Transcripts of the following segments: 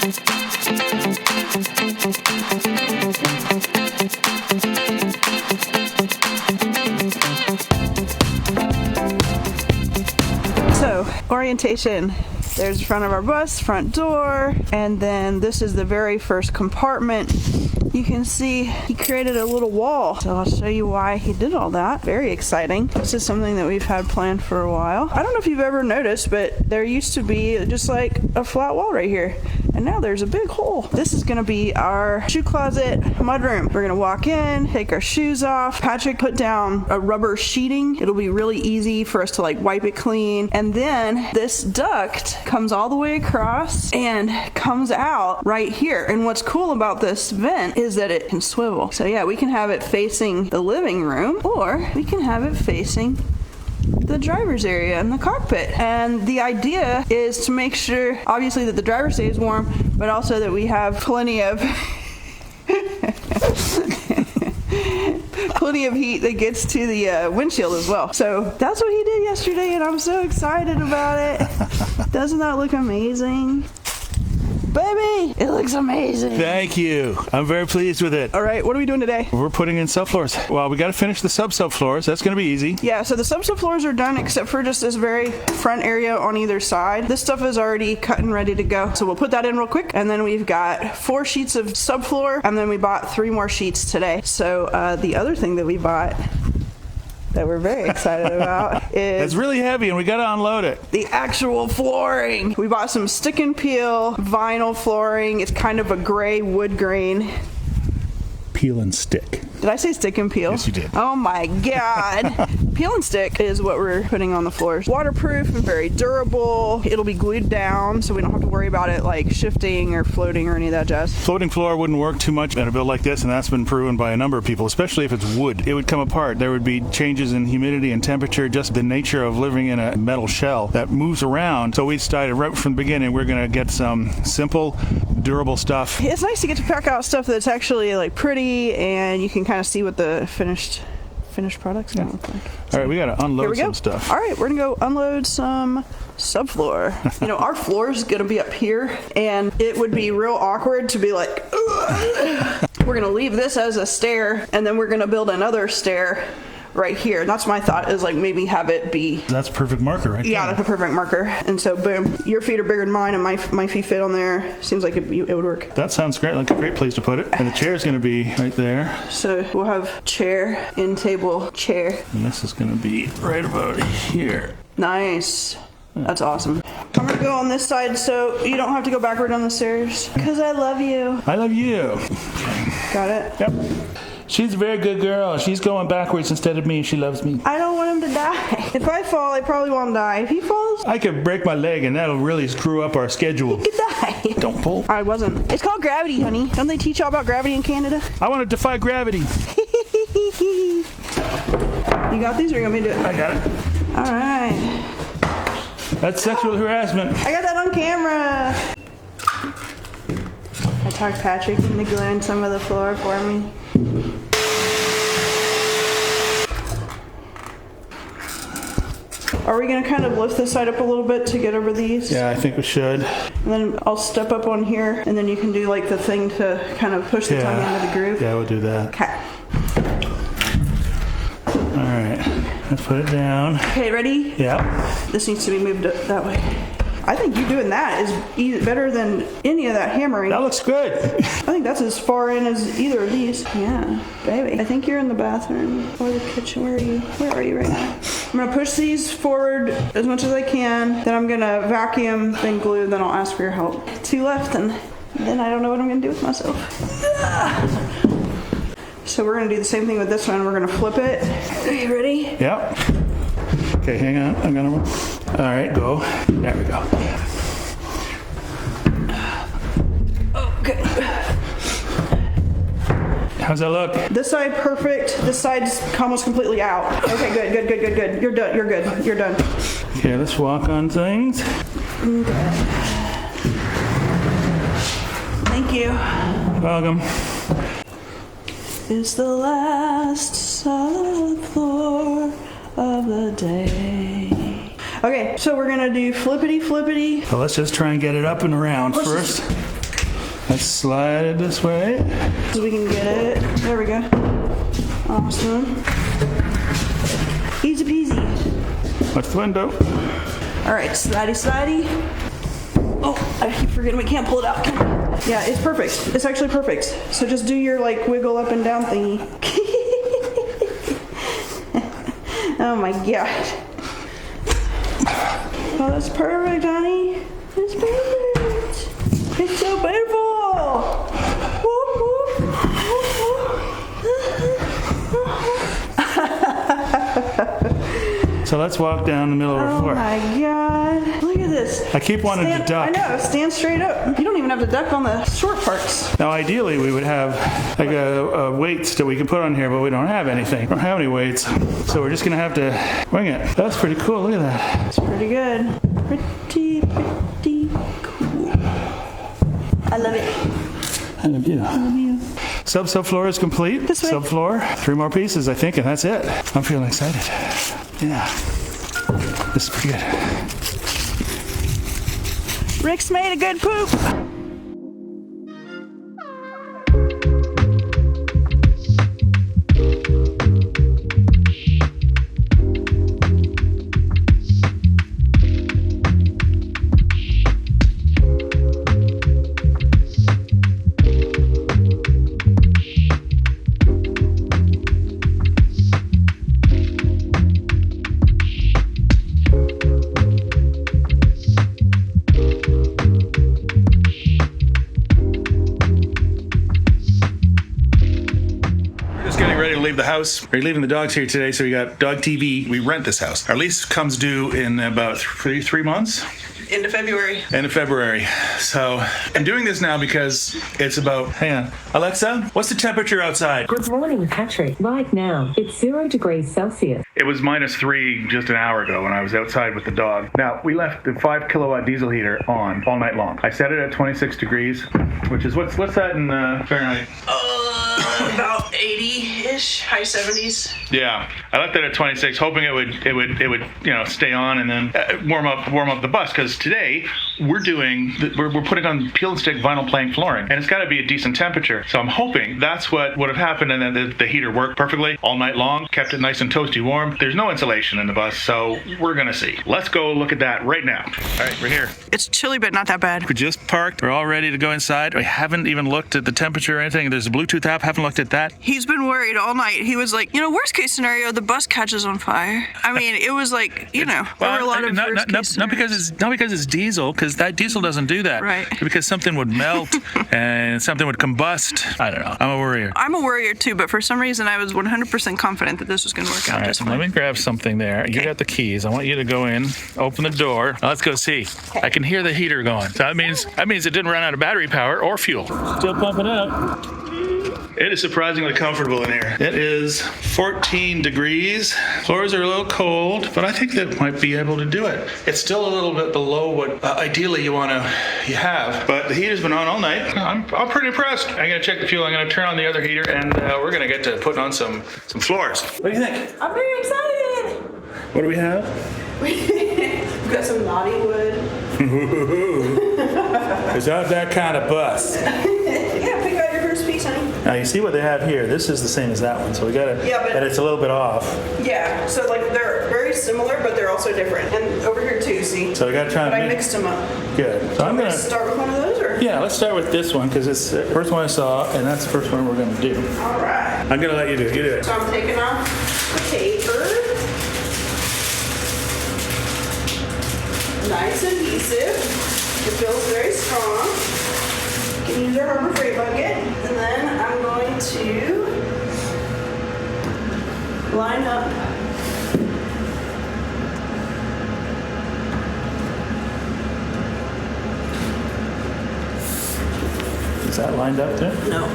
So, orientation. There's the front of our bus, front door, and then this is the very first compartment. You can see he created a little wall. So I'll show you why he did all that. Very exciting. This is something that we've had planned for a while. I don't know if you've ever noticed, but there used to be just like a flat wall right here. And now there's a big hole. This is gonna be our shoe closet mudroom. We're gonna walk in, take our shoes off. Patrick put down a rubber sheeting. It'll be really easy for us to like wipe it clean. And then this duct comes all the way across and comes out right here. And what's cool about this vent is that it can swivel. So yeah, we can have it facing the living room, or we can have it facing the driver's area and the cockpit. And the idea is to make sure, obviously, that the driver stays warm, but also that we have plenty of plenty of heat that gets to the windshield as well. So that's what he did yesterday, and I'm so excited about it. Doesn't that look amazing? Baby, it looks amazing. Thank you. I'm very pleased with it. All right, what are we doing today? We're putting in subfloors. Well, we got to finish the subfloors. That's going to be easy. Yeah, so the subfloors are done except for just this very front area on either side. This stuff is already cut and ready to go. So we'll put that in real quick. And then we've got 4 sheets of subfloor, and then we bought 3 more sheets today. So the other thing that we bought that we're very excited about is it's really heavy and we got to unload it. The actual flooring. We bought some stick and peel vinyl flooring. It's kind of a gray wood grain. Peel and stick. Did I say stick and peel? Yes, you did. Oh my God. Peel and stick is what we're putting on the floors. Waterproof and very durable. It'll be glued down, so we don't have to worry about it like shifting or floating or any of that jazz. Floating floor wouldn't work too much in a build like this, and that's been proven by a number of people, especially if it's wood. It would come apart. There would be changes in humidity and temperature, just the nature of living in a metal shell that moves around. So we decided right from the beginning we're going to get some simple, durable stuff. It's nice to get to pack out stuff that's actually like pretty, and you can kind of see what the finished product's gonna look like. All right, we got to unload some stuff. All right, we're gonna go unload some subfloor. You know, our floor is gonna be up here, and it would be real awkward to be like, ugh. We're gonna leave this as a stair, and then we're gonna build another stair right here. That's my thought, is like maybe have it be... That's a perfect marker right there. Yeah, that's a perfect marker. And so boom, your feet are bigger than mine, and my feet fit on there. Seems like it would work. That sounds great, like a great place to put it. And the chair's gonna be right there. So we'll have chair, end table, chair. And this is gonna be right about here. Nice. That's awesome. I'm gonna go on this side so you don't have to go backward on the stairs. Because I love you. I love you. Got it? Yep. She's a very good girl. She's going backwards instead of me. She loves me. I don't want him to die. If I fall, I probably won't die. If he falls, I could break my leg and that'll really screw up our schedule. he could die. Don't pull. I wasn't. It's called gravity, honey. Don't they teach y'all about gravity in Canada? I want to defy gravity. You got these, or you want me to do it? I got it. All right. That's sexual harassment. I got that on camera. I talked Patrick into gluing some of the floor for me. Are we going to kind of lift this side up a little bit to get over these? Yeah, I think we should. And then I'll step up on here, and then you can do like the thing to kind of push the tongue into the groove. Yeah, we'll do that. Okay. All right, let's put it down. Okay, ready? Yeah. This needs to be moved that way. I think you doing that is better than any of that hammering. That looks good. I think that's as far in as either of these. Yeah, baby. I think you're in the bathroom or the kitchen. Where are you? Where are you right now? I'm gonna push these forward as much as I can. Then I'm gonna vacuum, then glue, then I'll ask for your help. 2 left, and then I don't know what I'm gonna do with myself. So we're gonna do the same thing with this one. We're gonna flip it. Are you ready? Yep. Okay, hang on. I'm gonna. All right, go. There we go. Okay. How's that look? This side perfect. This side's almost completely out. Okay, good. You're done. You're good. You're done. Okay, let's walk on things. Okay. Thank you. Welcome. It's the last subfloor of the day. Okay, so we're gonna do flippity. So let's just try and get it up and around first. Let's slide it this way. So we can get it. There we go. Awesome. Easy peasy. Watch the window. All right, slidey, slidey. Oh, I keep forgetting we can't pull it out. Yeah, it's perfect. It's actually perfect. So just do your like wiggle up and down thingy. Oh my gosh. Oh, that's perfect, honey. It's perfect. It's so beautiful. Whoop, whoop, So let's walk down the middle of the floor. Oh my god. Look at this. I keep wanting to duck. I know, stand straight up. You don't even have to duck on the short parts. Now, ideally, we would have like a weights that we can put on here, but we don't have anything. We don't have any weights. So we're just going to have to wing it. That's pretty cool. Look at that. It's pretty good. Pretty cool. I love it. I love you. I love you. Subfloor is complete. This way. Subfloor. 3 more pieces, I think, and that's it. I'm feeling excited. Yeah. This is pretty good. Rick's made a good poop. The house. We're leaving the dogs here today, so we got dog TV. We rent this house. Our lease comes due in about three months. End of February. End of February. So I'm doing this now because it's about, hang on. Alexa, what's the temperature outside? Good morning, Patrick. Right now, it's 0 degrees Celsius. It was -3 just an hour ago when I was outside with the dog. Now, we left the 5 kilowatt diesel heater on all night long. I set it at 26 degrees, which is, what's that in Fahrenheit? About 80-ish, high 70s. Yeah, I left it at 26, hoping it would stay on and then warm up the bus. Because today we're putting on peel and stick vinyl plank flooring, and it's got to be a decent temperature. So I'm hoping that's what would have happened, and then the heater worked perfectly all night long, kept it nice and toasty warm. There's no insulation in the bus, so we're gonna see. Let's go look at that right now. All right, we're here. It's chilly, but not that bad. We just parked. We're all ready to go inside. We haven't even looked at the temperature or anything. There's a Bluetooth app. Haven't looked at that. He's been worried all night. He was like, worst case scenario, the bus catches on fire. I mean, it was like, there were a lot of worst case not because it's diesel, because that diesel doesn't do that. Right. Because something would melt and something would combust. I don't know. I'm a worrier. I'm a worrier too, but for some reason I was 100% confident that this was going to work out All right, just so fine. let me grab something there. You got the keys. I want you to go in, open the door. Now, let's go see. I can hear the heater going. So that means it didn't run out of battery power or fuel. Still pumping up. It is surprisingly comfortable in here. It is 14 degrees. Floors are a little cold, but I think that might be able to do it. It's still a little bit below what ideally you have, but the heater's been on all night. I'm pretty impressed. I'm gonna check the fuel. I'm gonna turn on the other heater, and we're gonna get to putting on some floors. What do you think? I'm very excited. What do we have? We've got some naughty wood. Is that kind of bus? Yeah, pick out your first piece, honey. Now you see what they have here. This is the same as that one, so we got it. Yeah, but and it's a little bit off. Yeah, so like they're very similar, but they're also different. And over here too, see? So we got to try But and I mixed them up. Good. So I'm gonna start with one of those, or? Yeah, let's start with this one because it's the first one I saw, and that's the first one we're gonna do. All right. I'm gonna let you do it. You do it. So I'm taking off the paper. Nice adhesive. It feels very strong. You can use our Harbor Freight bucket, and then I'm going to line up Is that lined up too? No.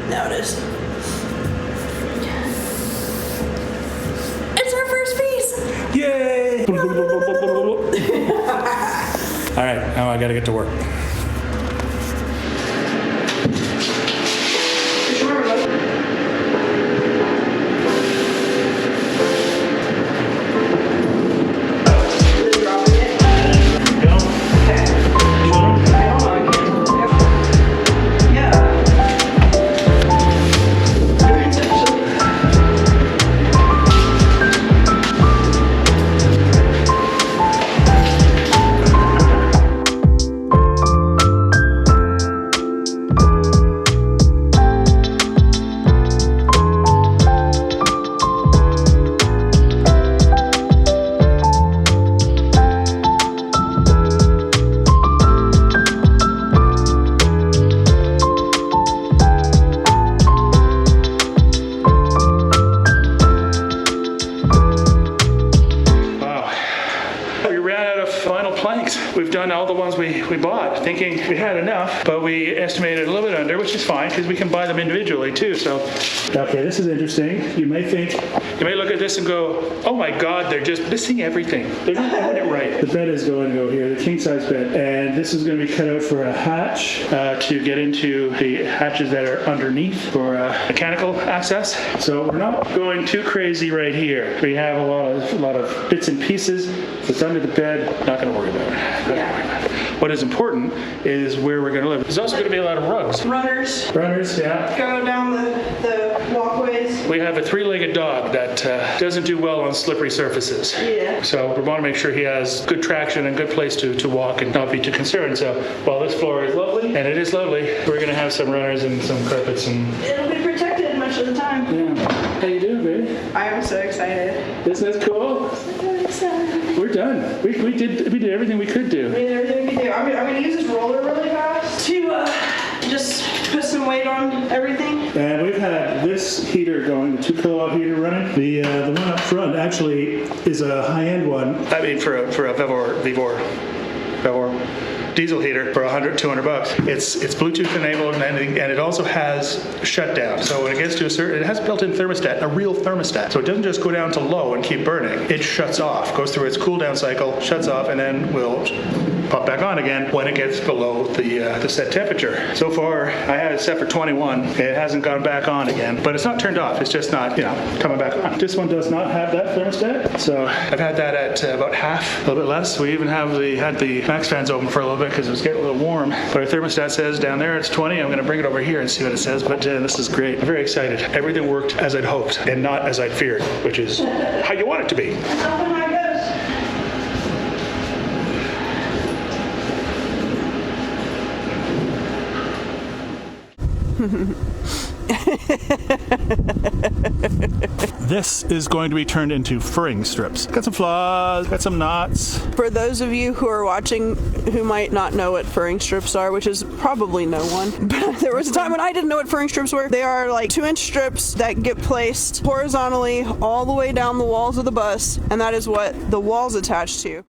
Now it is. It's our first piece! Yay! All right, now I gotta get to work. Dropping it. Okay. ones. We've done all the ones we bought, thinking we had enough, but we estimated a little bit under, which is fine because we can buy them individually too. So, okay, this is interesting. You may look at this and go, oh my God, they're just missing everything. They're not doing it right. The bed is going to go here, the king size bed, and this is going to be cut out for a hatch to get into the hatches that are underneath for mechanical access. So we're not going too crazy right here. We have a lot of bits and pieces. If it's under the bed, not going to worry about it. What is important is where we're going to live. There's also going to be a lot of rugs. Runners. Runners, yeah. Go down the walkways. We have a three-legged dog that doesn't do well on slippery surfaces. Yeah. So we want to make sure he has good traction and good place to walk and not be too concerned. So while this floor is lovely, and it is lovely, we're going to have some runners and some carpets. And it'll be protected much of the time. Yeah. How you doing, baby? I am so excited. Isn't that cool? So excited. We're done. We did everything we could do. We did everything we could do. I'm going to use this roller really fast to just put some weight on everything. And we've had this heater going, the 2 kilowatt heater running. The one up front actually is a high-end one. I mean, for a Vivor diesel heater for $100-200. It's Bluetooth enabled, and it also has shutdown. So when it gets to it has built-in thermostat, a real thermostat. So it doesn't just go down to low and keep burning. It shuts off, goes through its cool down cycle, shuts off, and then will pop back on again when it gets below the set temperature. So far, I had it set for 21. It hasn't gone back on again, but it's not turned off. It's just not, coming back on. This one does not have that thermostat, so I've had that at about half, a little bit less. We even had the max fans open for a little bit because it was getting a little warm. But our thermostat says down there it's 20. I'm going to bring it over here and see what it says. But this is great. I'm very excited. Everything worked as I'd hoped and not as I'd feared, which is how you want it to be. That's how it goes. This is going to be turned into furring strips. Got some flaws, got some knots. For those of you who are watching who might not know what furring strips are, which is probably no one, but there was a time when I didn't know what furring strips were. They are like 2-inch strips that get placed horizontally all the way down the walls of the bus, and that is what the wall's attached to.